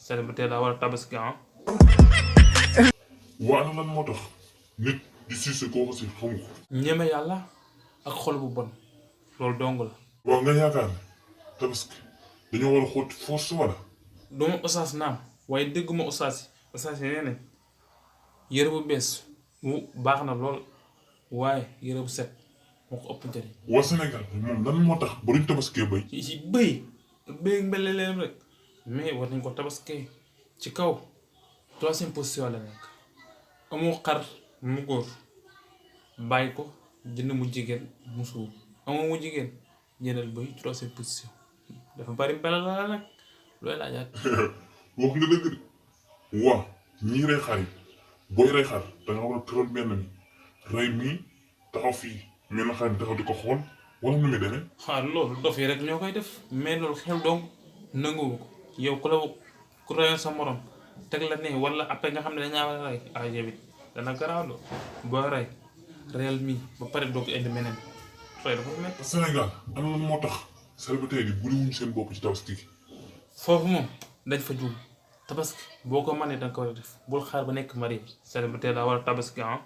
célibataire daa war a tabaski ah. waa ana lan moo tax nit di siise koo ko si xamu ko. ñeme yàlla ak xol bu bon loolu dong la. waaw nga yaakaar ne tabaski dañoo war a xoot force wala. duma oustaz naam waaye dégguma oustaz yi nee nañ yëre bu bees mu baax na lool waaye yëre bu set moo ko ëpp njëriñ. waa Sénégal moom lan moo tax ba duñ tabaskee bay. ci bëy mbele leen rek mais war nañ ko tabaskee ci kaw troisième position la nekk amoo xar mu góor bàyyi ko jënd mu jigéen mu suur amoo mu jigéen jëndal bëy troisième position dafa bari mbele la nag looy laajaat. wax nga dëgg de waa ñii rey xar yi booy rey xar danga war a tëral benn mi rey mii taxaw fii mel na xar mi taxaw di ko xool wala nu muy demee. loolu dof yi rek ñoo koy def mais loolu xel donc nanguwu ko yow ku reyoon sa morom teg la ne wala après nga xam ne dañaa war a rey ah yow it dana garaaw loo boo rey reyal mii ba pare doo ko indi meneen rey dafa métti. Sénégal ana lan moo tax célibataire yi buriwuñ seen bopp ci tabaski gi. foofu moom dañ fa juum tabaski boo ko mënee danga ko war a def bul xaar ba nekk marié célibataire daa war a tabaski ah.